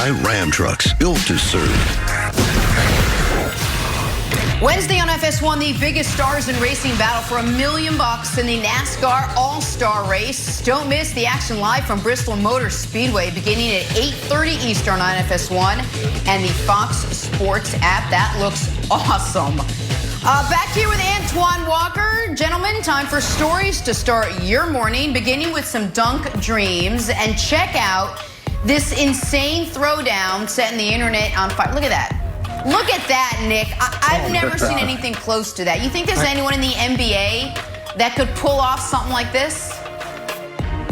by Ram Trucks, built to serve. Wednesday on FS1, the biggest stars in racing battle for $1 million in the NASCAR All-Star Race. Don't miss the action live from Bristol Motor Speedway beginning at 8:30 Eastern on FS1 and the Fox Sports app. That looks awesome. Back here with Antoine Walker. Gentlemen, time for stories to start your morning, beginning with some dunk dreams. And check out this insane throwdown setting the internet on fire. Look at that. Look at that, Nick. I've never seen anything close to that. You think there's anyone in the NBA that could pull off something like this?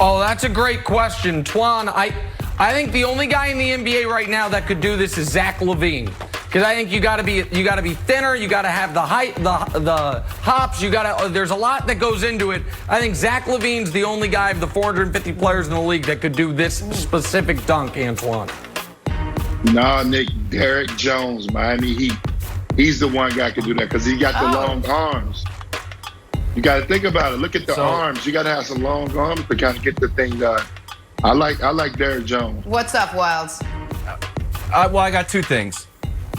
Oh, that's a great question, Twan. I think the only guy in the NBA right now that could do this is Zach LaVine. Because I think you got to be thinner, you got to have the height, the hops, there's a lot that goes into it. I think Zach LaVine's the only guy of the 450 players in the league that could do this specific dunk, Antoine. No, Nick, Derrick Jones, Miami Heat. He's the one guy can do that because he got the long arms. You got to think about it. Look at the arms. You got to have some long arms to kind of get the thing done. I like Derrick Jones. What's up, Wilds? Well, I got two things.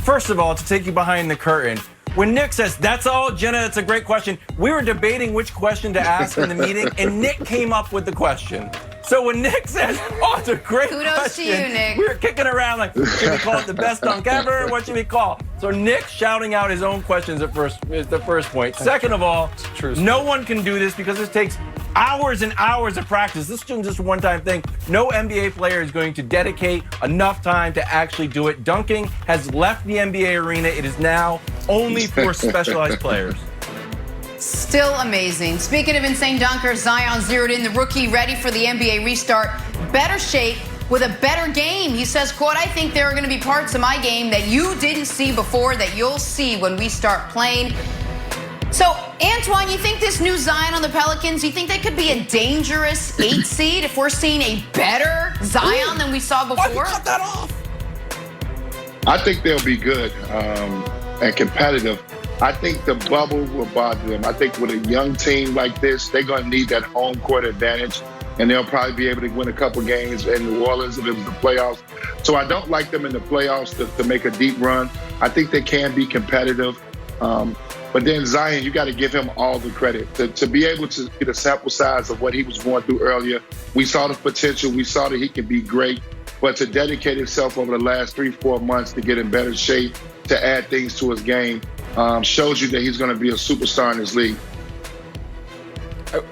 First of all, to take you behind the curtain, when Nick says, that's all, Jenna, that's a great question, we were debating which question to ask in the meeting, and Nick came up with the question. So when Nick says, oh, it's a great question. Kudos to you, Nick. We were kicking around like, should we call it the best dunk ever? What should we call? So Nick shouting out his own questions is the first point. Second of all, no one can do this because this takes hours and hours of practice. This isn't just a one-time thing. No NBA player is going to dedicate enough time to actually do it. Dunking has left the NBA arena. It is now only for specialized players. Still amazing. Speaking of insane dunkers, Zion zeroed in the rookie ready for the NBA restart. Better shape with a better game. He says, quote, I think there are going to be parts of my game that you didn't see before that you'll see when we start playing. So, Antoine, you think this new Zion on the Pelicans, you think that could be a dangerous 8 seed if we're seeing a better Zion than we saw before? Why did you cut that off? I think they'll be good and competitive. I think the bubble will bother them. I think with a young team like this, they're going to need that home court advantage, and they'll probably be able to win a couple games in New Orleans if it was the playoffs. So I don't like them in the playoffs to make a deep run. I think they can be competitive. But then Zion, you got to give him all the credit. To be able to get a sample size of what he was going through earlier, we saw the potential. We saw that he could be great. But to dedicate himself over the last 3-4 months to get in better shape, to add things to his game, shows you that he's going to be a superstar in this league.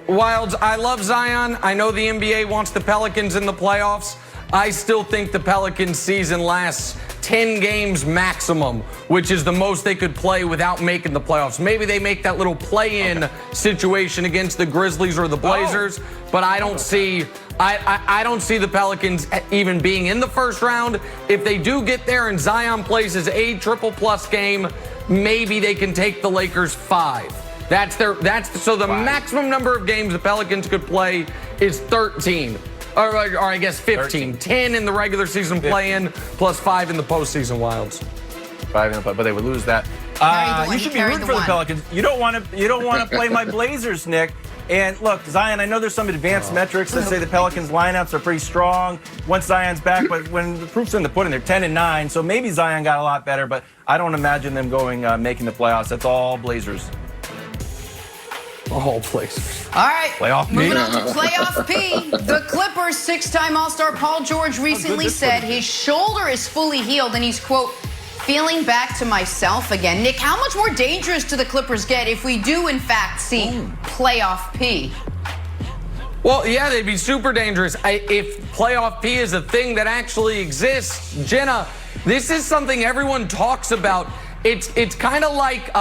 Wilds, I love Zion. I know the NBA wants the Pelicans in the playoffs. I still think the Pelicans season lasts 10 games maximum, which is the most they could play without making the playoffs. Maybe they make that little play-in situation against the Grizzlies or the Blazers, but I don't see I don't see the Pelicans even being in the first round. If they do get there and Zion plays his triple-plus game, maybe they can take the Lakers 5. So the maximum number of games the Pelicans could play is 13. Or I guess 15. 10 in the regular season play-in, plus 5 in the postseason, Wilds. 5 in the but they would lose that. You should be rooting for the Pelicans. You don't want to play my Blazers, Nick. And look, Zion, I know there's some advanced metrics that say the Pelicans lineups are pretty strong once Zion's back, but when the proof's in the pudding, they're 10-9. So maybe Zion got a lot better, but I don't imagine them making the playoffs. That's all Blazers. All Blazers. All right, playoff P. Moving on to playoff P. The Clippers' 6-time All-Star Paul George recently said his shoulder is fully healed and he's, quote, feeling back to myself again. Nick, how much more dangerous do the Clippers get if we do, in fact, see playoff P? Well, yeah, they'd be super dangerous. If playoff P is a thing that actually exists, Jenna, this is something everyone talks about. It's kind of like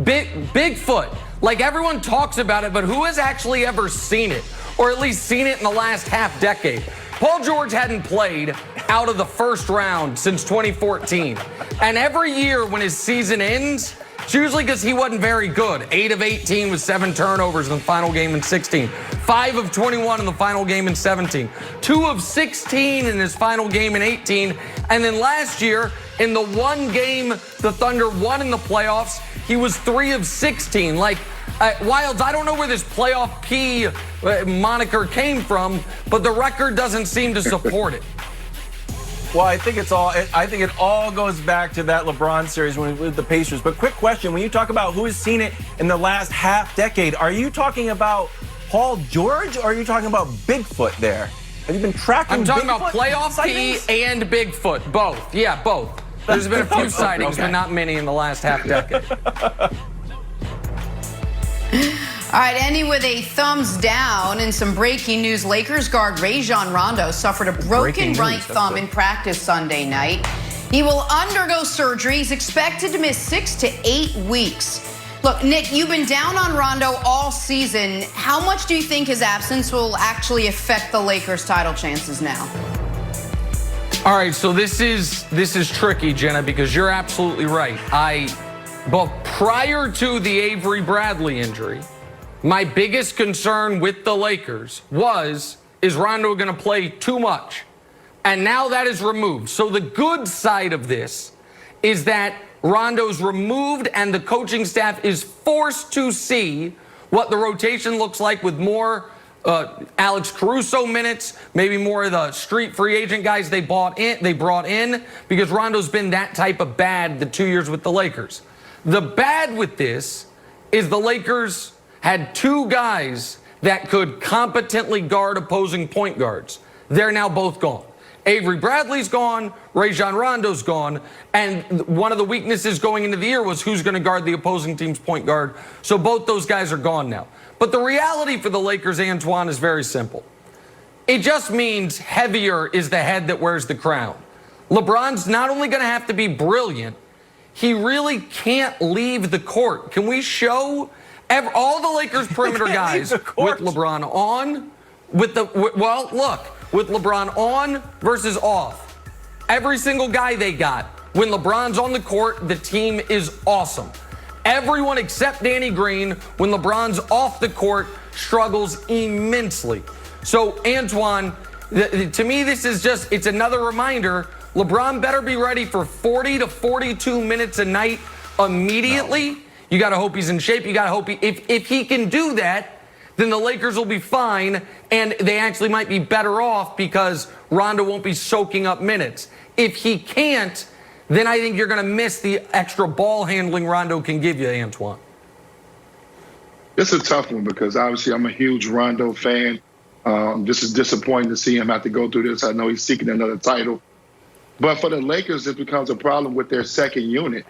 Bigfoot. Like, everyone talks about it, but who has actually ever seen it? Or at least seen it in the last half decade? Paul George hadn't played out of the first round since 2014. And every year when his season ends, it's usually because he wasn't very good. 8 of 18 with 7 turnovers in the final game in 16. 5 of 21 in the final game in 17. 2 of 16 in his final game in 18. And then last year, in the one game the Thunder won in the playoffs, he was 3 of 16. Like, Wilds, I don't know where this playoff P moniker came from, but the record doesn't seem to support it. Well, I think it all goes back to that LeBron series with the Pacers. But quick question, when you talk about who has seen it in the last half decade, are you talking about Paul George or are you talking about Bigfoot there? Have you been tracking I'm talking Bigfoot about playoff sightings? P and Bigfoot, both. Yeah, both. There's been a few sightings, but not many in the last half decade. All right, ending with a thumbs down and some breaking news. Lakers guard Rajon Rondo suffered a broken right thumb in practice Sunday night. He will undergo surgery. He's expected to miss 6 to 8 weeks. Look, Nick, you've been down on Rondo all season. How much do you think his absence will actually affect the Lakers' title chances now? All right, so this is tricky, Jenna, because you're absolutely right. But prior to the Avery Bradley injury, my biggest concern with the Lakers is Rondo going to play too much? And now that is removed. So the good side of this is that Rondo's removed and the coaching staff is forced to see what the rotation looks like with more Alex Caruso minutes, maybe more of the street free agent guys they brought in, because Rondo's been that type of bad the 2 years with the Lakers. The bad with this is the Lakers had two guys that could competently guard opposing point guards. They're now both gone. Avery Bradley's gone, Rajon Rondo's gone, and one of the weaknesses going into the year was who's going to guard the opposing team's point guard. So both those guys are gone now. But the reality for the Lakers, Antoine, is very simple. It just means heavier is the head that wears the crown. LeBron's not only going to have to be brilliant, he really can't leave the court. Can we show all the Lakers perimeter guys with LeBron on, with LeBron on versus off. Every single guy they got, when LeBron's on the court, the team is awesome. Everyone except Danny Green, when LeBron's off the court, struggles immensely. So, Antoine, to me, this is it's another reminder. LeBron better be ready for 40 to 42 minutes a night immediately. No. You got to hope he's in shape. You got to hope if he can do that, then the Lakers will be fine, and they actually might be better off because Rondo won't be soaking up minutes. If he can't, then I think you're going to miss the extra ball handling Rondo can give you, Antoine. It's a tough one because obviously I'm a huge Rondo fan. This is disappointing to see him have to go through this. I know he's seeking another title. But for the Lakers, it becomes a problem with their second unit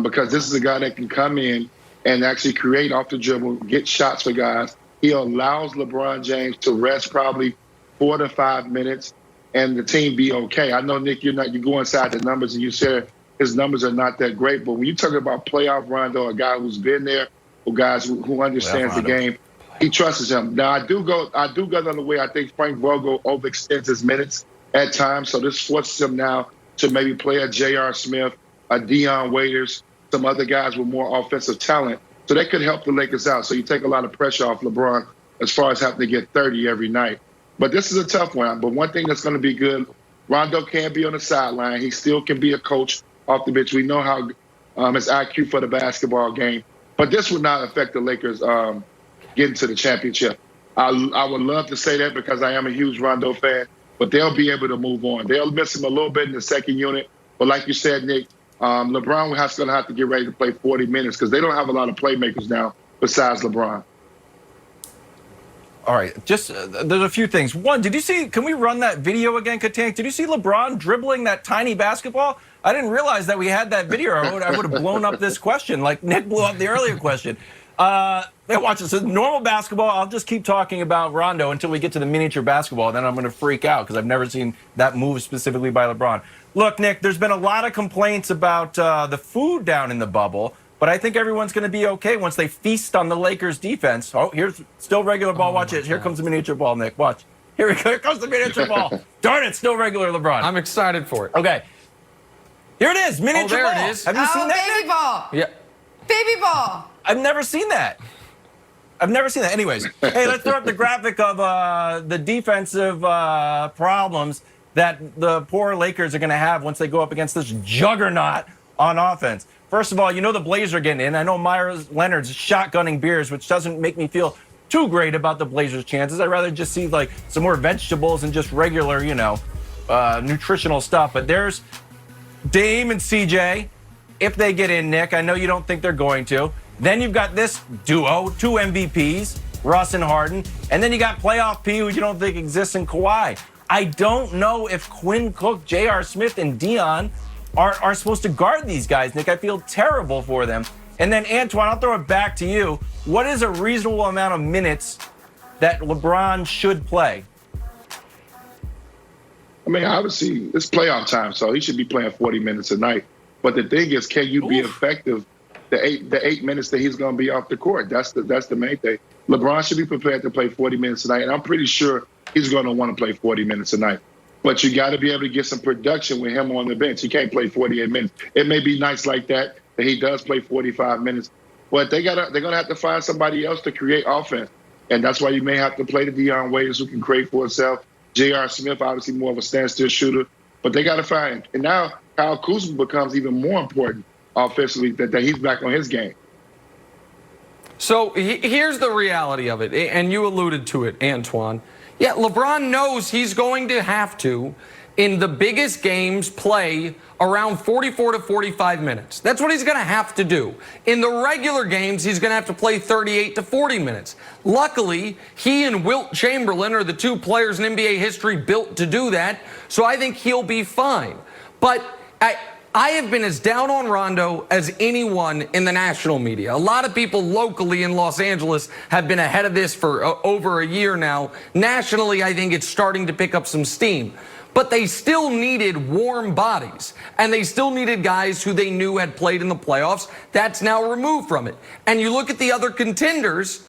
because this is a guy that can come in and actually create off the dribble, get shots for guys. He allows LeBron James to rest probably 4 to 5 minutes and the team be okay. I know, Nick, you go inside the numbers and you said his numbers are not that great. But when you talk about playoff Rondo, a guy who's been there, or guys who understands the game, he trusts him. Now, I do go the other way. I think Frank Vogel overextends his minutes at times. So this forces him now to maybe play a J.R. Smith, a Dion Waiters, some other guys with more offensive talent. So that could help the Lakers out. So you take a lot of pressure off LeBron as far as having to get 30 every night. But this is a tough one. But one thing that's going to be good, Rondo can be on the sideline. He still can be a coach off the bench. We know how his IQ for the basketball game. But this would not affect the Lakers getting to the championship. I would love to say that because I am a huge Rondo fan, but they'll be able to move on. They'll miss him a little bit in the second unit. But like you said, Nick, LeBron will going to have to get ready to play 40 minutes because they don't have a lot of playmakers now besides LeBron. All right, just there's a few things. One, can we run that video again, Katank? Did you see LeBron dribbling that tiny basketball? I didn't realize that we had that video. I would have blown up this question like Nick blew up the earlier question. Watch this. Normal basketball, I'll just keep talking about Rondo until we get to the miniature basketball. Then I'm going to freak out because I've never seen that move specifically by LeBron. Look, Nick, there's been a lot of complaints about the food down in the bubble, but I think everyone's going to be okay once they feast on the Lakers' defense. Oh, here's still regular ball. Watch it. Here comes the miniature ball, Nick. Watch. Here comes the miniature ball. Darn it, still regular LeBron. I'm excited for it. Okay. Here it is, miniature ball. There it is. Have you seen that, baby Nick? ball. Yeah. Baby ball. I've never seen that. Anyways, hey, let's throw up the graphic of the defensive problems that the poor Lakers are going to have once they go up against this juggernaut on offense. First of all, the Blazers are getting in. I know Myers Leonard's shotgunning Beers, which doesn't make me feel too great about the Blazers' chances. I'd rather just see like some more vegetables and just regular, nutritional stuff, but there's Dame and CJ. If they get in, Nick, I know you don't think they're going to. Then you've got this duo, 2 MVPs, Russ and Harden. And then you got playoff P, who you don't think exists in Kawhi. I don't know if Quinn Cook, J.R. Smith, and Dion are supposed to guard these guys, Nick. I feel terrible for them. And then, Antoine, I'll throw it back to you. What is a reasonable amount of minutes that LeBron should play? I mean, obviously, it's playoff time, so he should be playing 40 minutes a night. But the thing is, can you be effective the 8 minutes that he's going to be off the court? That's the main thing. LeBron should be prepared to play 40 minutes a night, and I'm pretty sure he's going to want to play 40 minutes a night. But you got to be able to get some production with him on the bench. He can't play 48 minutes. It may be nights like that he does play 45 minutes, but they're going to have to find somebody else to create offense, and that's why you may have to play the Dion Waiters who can create for himself. J.R. Smith, obviously more of a standstill shooter, but they got to find. And now Kyle Kuzma becomes even more important offensively that he's back on his game. So here's the reality of it, and you alluded to it, Antoine. Yeah, LeBron knows he's going to have to, in the biggest games, play around 44 to 45 minutes. That's what he's going to have to do. In the regular games, he's going to have to play 38 to 40 minutes. Luckily, he and Wilt Chamberlain are the 2 players in NBA history built to do that, so I think he'll be fine. But I have been as down on Rondo as anyone in the national media. A lot of people locally in Los Angeles have been ahead of this for over a year now. Nationally, I think it's starting to pick up some steam. But they still needed warm bodies, and they still needed guys who they knew had played in the playoffs. That's now removed from it. And you look at the other contenders,